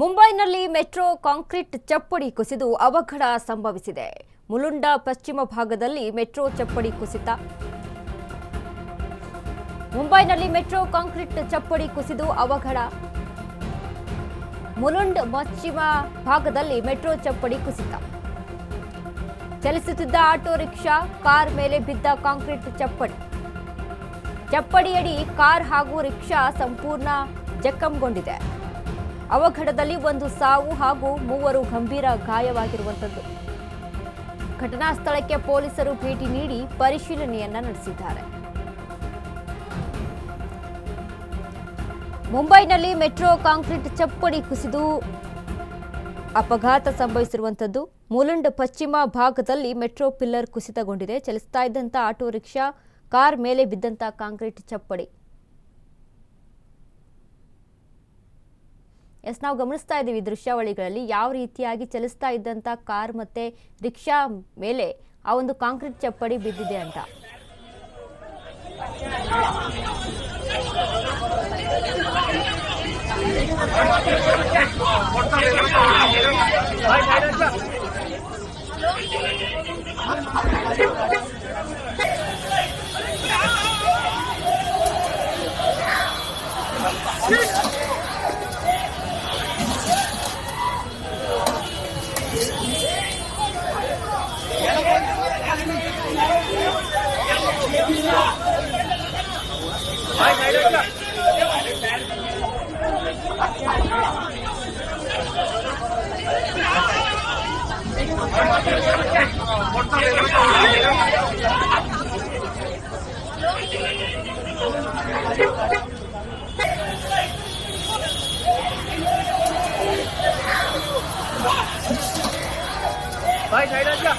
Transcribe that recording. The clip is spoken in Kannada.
ಮುಂಬೈನಲ್ಲಿ ಮೆಟ್ರೋ ಕಾಂಕ್ರೀಟ್ ಚಪ್ಪಡಿ ಕುಸಿದು ಅವಘಡ ಸಂಭವಿಸಿದೆ. ಮುಲುಂಡ ಪಶ್ಚಿಮ ಭಾಗದಲ್ಲಿ ಮೆಟ್ರೋ ಚಪ್ಪಡಿ ಕುಸಿತ. ಮುಂಬೈನಲ್ಲಿ ಮೆಟ್ರೋ ಕಾಂಕ್ರೀಟ್ ಚಪ್ಪಡಿ ಕುಸಿದು ಅವಘಡ. ಮುಲುಂಡ್ ಪಶ್ಚಿಮ ಭಾಗದಲ್ಲಿ ಮೆಟ್ರೋ ಚಪ್ಪಡಿ ಕುಸಿತ. ಚಲಿಸುತ್ತಿದ್ದ ಆಟೋ ರಿಕ್ಷಾ ಕಾರ್ ಮೇಲೆ ಬಿದ್ದ ಕಾಂಕ್ರೀಟ್ ಚಪ್ಪಡಿ. ಚಪ್ಪಡಿಯಡಿ ಕಾರ್ ಹಾಗೂ ರಿಕ್ಷಾ ಸಂಪೂರ್ಣ ಜಖಂಗೊಂಡಿದೆ. ಅವಘಡದಲ್ಲಿ ಒಂದು ಸಾವು ಹಾಗೂ 3 ಗಂಭೀರ ಗಾಯವಾಗಿರುವಂತದ್ದು. ಘಟನಾ ಸ್ಥಳಕ್ಕೆ ಪೊಲೀಸರು ಭೇಟಿ ನೀಡಿ ಪರಿಶೀಲನೆಯನ್ನ ನಡೆಸಿದ್ದಾರೆ. ಮುಂಬೈನಲ್ಲಿ ಮೆಟ್ರೋ ಕಾಂಕ್ರೀಟ್ ಚಪ್ಪಡಿ ಕುಸಿದು ಅಪಘಾತ ಸಂಭವಿಸಿರುವಂತದ್ದು. ಮುಲುಂಡ್ ಪಶ್ಚಿಮ ಭಾಗದಲ್ಲಿ ಮೆಟ್ರೋ ಪಿಲ್ಲರ್ ಕುಸಿತಗೊಂಡಿದೆ. ಚಲಿಸ್ತಾ ಇದ್ದಂತ ಆಟೋ ರಿಕ್ಷಾ ಕಾರ್ ಮೇಲೆ ಬಿದ್ದಂತ ಕಾಂಕ್ರೀಟ್ ಚಪ್ಪಡಿ. ನಾವು ಗಮನಿಸ್ತಾ ಇದ್ದೀವಿ ದೃಶ್ಯಾವಳಿಗಳಲ್ಲಿ ಯಾವ ರೀತಿಯಾಗಿ ಚಲಿಸ್ತಾ ಇದ್ದಂತ ಕಾರ್ ಮತ್ತೆ ರಿಕ್ಷಾ ಮೇಲೆ ಆ ಒಂದು ಕಾಂಕ್ರೀಟ್ ಚಪ್ಪಡಿ ಬಿದ್ದಿದೆ ಅಂತ. भाई साइड आ जा।